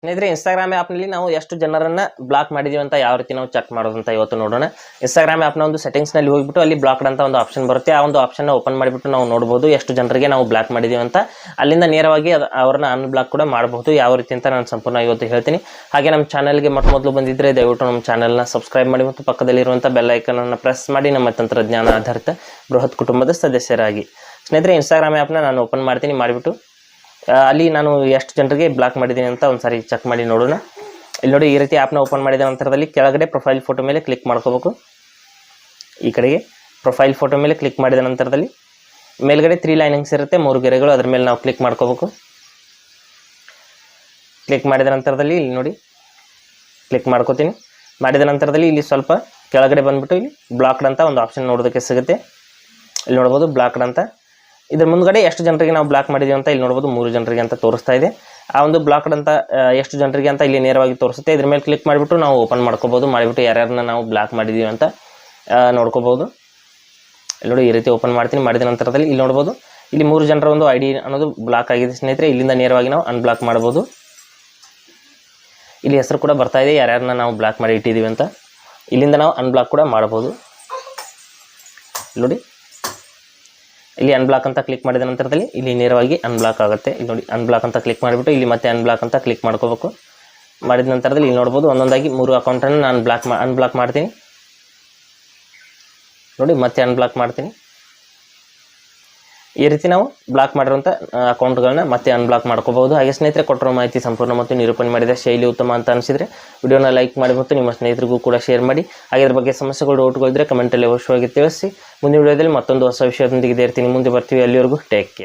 ಸ್ನೇಹಿತರೆ ಇನ್ಸ್ಟಾಗ್ರಾಮ್ ಆ್ಯಪ್ನಲ್ಲಿ ನಾವು ಎಷ್ಟು ಜನರನ್ನು ಬ್ಲಾಕ್ ಮಾಡಿದೀವಿ ಅಂತ ಯಾವ ರೀತಿ ನಾವು ಚೆಕ್ ಮಾಡೋದು ಅಂತ ಇವತ್ತು ನೋಡೋಣ. ಇನ್ಸ್ಟಾಗ್ರಾಮ್ ಆ್ಯಪ್ನ ಒಂದು ಸೆಟ್ಟಿಂಗ್ಸ್ನಲ್ಲಿ ಹೋಗಿಬಿಟ್ಟು ಅಲ್ಲಿ ಬ್ಲಾಕ್ಡ್ ಅಂತ ಒಂದು ಆಪ್ಷನ್ ಬರುತ್ತೆ. ಆ ಒಂದು ಆಪ್ಷನ್ನ ಓಪನ್ ಮಾಡಿಬಿಟ್ಟು ನಾವು ನೋಡ್ಬೋದು ಎಷ್ಟು ಜನರಿಗೆ ನಾವು ಬ್ಲಾಕ್ ಮಾಡಿದೀವಿ ಅಂತ. ಅಲ್ಲಿಂದ ನೇರವಾಗಿ ಅವ್ರನ್ನ ಅನ್ಬ್ಲಾಕ್ ಕೂಡ ಮಾಡಬಹುದು. ಯಾವ ರೀತಿ ಅಂತ ನಾನು ಸಂಪೂರ್ಣ ಇವತ್ತು ಹೇಳ್ತೀನಿ. ಹಾಗೆ ನಮ್ಮ ಚಾನಲ್ಗೆ ಮೊದಲು ಬಂದಿದ್ದರೆ ದಯವಿಟ್ಟು ನಮ್ಮ ಚಾನಲ್ನ ಸಬ್ಸ್ಕ್ರೈಬ್ ಮಾಡಿ ಮತ್ತು ಪಕ್ಕದಲ್ಲಿರುವಂಥ ಬೆಲ್ ಐಕನನ್ನು ಪ್ರೆಸ್ ಮಾಡಿ ನಮ್ಮ ತಂತ್ರಜ್ಞಾನ ಆಧಾರಿತ ಬೃಹತ್ ಕುಟುಂಬದ ಸದಸ್ಯರಾಗಿ. ಸ್ನೇಹಿತರೆ ಇನ್ಸ್ಟಾಗ್ರಾಮ್ ಆ್ಯಪ್ನ ನಾನು ಓಪನ್ ಮಾಡ್ತೀನಿ. ಮಾಡಿಬಿಟ್ಟು ಅಲ್ಲಿ ನಾನು ಎಷ್ಟು ಜನರಿಗೆ ಬ್ಲಾಕ್ ಮಾಡಿದ್ದೀನಿ ಅಂತ ಒಂದು ಸಾರಿ ಚೆಕ್ ಮಾಡಿ ನೋಡೋಣ. ಇಲ್ಲಿ ನೋಡಿ, ಈ ರೀತಿ ಆ್ಯಪ್ನ ಓಪನ್ ಮಾಡಿದ ನಂತರದಲ್ಲಿ ಕೆಳಗಡೆ ಪ್ರೊಫೈಲ್ ಫೋಟೋ ಮೇಲೆ ಕ್ಲಿಕ್ ಮಾಡ್ಕೋಬೇಕು. ಈ ಕಡೆಗೆ ಪ್ರೊಫೈಲ್ ಫೋಟೋ ಮೇಲೆ ಕ್ಲಿಕ್ ಮಾಡಿದ ನಂತರದಲ್ಲಿ ಮೇಲ್ಗಡೆ 3 ಲೈನಿಂಗ್ಸ್ ಇರುತ್ತೆ, 3 ಗೆರೆಗಳು, ಅದ್ರ ಮೇಲೆ ನಾವು ಕ್ಲಿಕ್ ಮಾಡ್ಕೋಬೇಕು. ಕ್ಲಿಕ್ ಮಾಡಿದ ನಂತರದಲ್ಲಿ ಇಲ್ಲಿ ನೋಡಿ ಕ್ಲಿಕ್ ಮಾಡ್ಕೋತೀನಿ. ಮಾಡಿದ ನಂತರದಲ್ಲಿ ಇಲ್ಲಿ ಸ್ವಲ್ಪ ಕೆಳಗಡೆ ಬಂದುಬಿಟ್ಟು ಇಲ್ಲಿ ಬ್ಲಾಕ್ಡ್ ಅಂತ ಒಂದು ಆಪ್ಷನ್ ನೋಡೋದಕ್ಕೆ ಸಿಗುತ್ತೆ. ಇಲ್ಲಿ ನೋಡ್ಬೋದು ಬ್ಲಾಕ್ಡ್ ಅಂತ. ಇದ್ರ ಮುಂದ್ಗಡೆ ಎಷ್ಟು ಜನರಿಗೆ ನಾವು ಬ್ಲಾಕ್ ಮಾಡಿದ್ದೀವಿ ಅಂತ ಇಲ್ಲಿ ನೋಡ್ಬೋದು 3 ಜನರಿಗೆ ಅಂತ ತೋರಿಸ್ತಾ ಇದೆ. ಆ ಒಂದು ಬ್ಲಾಕ್ಡ್ ಅಂತ ಎಷ್ಟು ಜನರಿಗೆ ಅಂತ ಇಲ್ಲಿ ನೇರವಾಗಿ ತೋರಿಸುತ್ತೆ. ಇದ್ರ ಮೇಲೆ ಕ್ಲಿಕ್ ಮಾಡಿಬಿಟ್ಟು ನಾವು ಓಪನ್ ಮಾಡ್ಕೋಬೋದು. ಮಾಡಿಬಿಟ್ಟು ಯಾರ್ಯಾರನ್ನ ನಾವು ಬ್ಲಾಕ್ ಮಾಡಿದ್ದೀವಿ ಅಂತ ನೋಡ್ಕೋಬೋದು. ಇಲ್ಲಿ ನೋಡಿ, ಈ ರೀತಿ ಓಪನ್ ಮಾಡ್ತೀನಿ. ಮಾಡಿದ ನಂತರದಲ್ಲಿ ಇಲ್ಲಿ ನೋಡ್ಬೋದು ಇಲ್ಲಿ 3 ಜನರ ಒಂದು ID ಅನ್ನೋದು ಬ್ಲಾಕ್ ಆಗಿದೆ ಸ್ನೇಹಿತರೆ. ಇಲ್ಲಿಂದ ನೇರವಾಗಿ ನಾವು ಅನ್ಬ್ಲಾಕ್ ಮಾಡ್ಬೋದು. ಇಲ್ಲಿ ಹೆಸರು ಕೂಡ ಬರ್ತಾ ಇದೆ ಯಾರ್ಯಾರನ್ನ ನಾವು ಬ್ಲಾಕ್ ಮಾಡಿ ಇಟ್ಟಿದ್ದೀವಿ ಅಂತ. ಇಲ್ಲಿಂದ ನಾವು ಅನ್ಬ್ಲಾಕ್ ಕೂಡ ಮಾಡ್ಬೋದು. ನೋಡಿ, ಇಲ್ಲಿ ಅನ್ಬ್ಲಾಕ್ ಅಂತ ಕ್ಲಿಕ್ ಮಾಡಿದ ನಂತರದಲ್ಲಿ ಇಲ್ಲಿ ನೇರವಾಗಿ ಅನ್ಬ್ಲಾಕ್ ಆಗುತ್ತೆ. ಇಲ್ಲಿ ನೋಡಿ, ಅನ್ಬ್ಲಾಕ್ ಅಂತ ಕ್ಲಿಕ್ ಮಾಡಿಬಿಟ್ಟು ಇಲ್ಲಿ ಮತ್ತೆ ಅನ್ಬ್ಲಾಕ್ ಅಂತ ಕ್ಲಿಕ್ ಮಾಡ್ಕೋಬೇಕು. ಮಾಡಿದ ನಂತರದಲ್ಲಿ ಇಲ್ಲಿ ನೋಡ್ಬೋದು ಒಂದೊಂದಾಗಿ 3 ಅಕೌಂಟನ್ನು ನಾನು ಅನ್ಬ್ಲಾಕ್ ಮಾಡ್ತೀನಿ. ನೋಡಿ, ಮತ್ತೆ ಅನ್ಬ್ಲಾಕ್ ಮಾಡ್ತೀನಿ. ಈ ರೀತಿ ನಾವು ಬ್ಲಾಕ್ ಮಾಡಿರುವಂಥ ಅಕೌಂಟ್ಗಳನ್ನ ಮತ್ತೆ ಅನ್ಬ್ಲಾಕ್ ಮಾಡ್ಕೋಬಹುದು. ಹಾಗೆ ಸ್ನೇಹಿತರೆ, ಕೊಟ್ಟಿರೋ ಮಾಹಿತಿ ಸಂಪೂರ್ಣ ಮತ್ತು ನಿರೂಪಣೆ ಮಾಡಿದ ಶೈಲಿ ಉತ್ತಮ ಅಂತ ಅನಿಸಿದರೆ ವಿಡಿಯೋನ ಲೈಕ್ ಮಾಡಿ ಮತ್ತು ನಿಮ್ಮ ಸ್ನೇಹಿತರಿಗೂ ಕೂಡ ಶೇರ್ ಮಾಡಿ. ಹಾಗೆ ಇದ್ರ ಬಗ್ಗೆ ಸಮಸ್ಯೆಗಳು ಡೌಟ್ಗಳಿದ್ರೆ ಕಮೆಂಟಲ್ಲಿ ಅವಶ್ಯವಾಗಿ ತಿಳಿಸಿ. ಮುಂದಿನ ವಿಡಿಯೋದಲ್ಲಿ ಮತ್ತೊಂದು ಹೊಸ ವಿಷಯದೊಂದಿಗೆ ಇರ್ತೀನಿ. ಮುಂದೆ ಬರ್ತೀವಿ. ಅಲ್ಲಿವರೆಗೂ ಟೇಕ್ ಕೇರ್.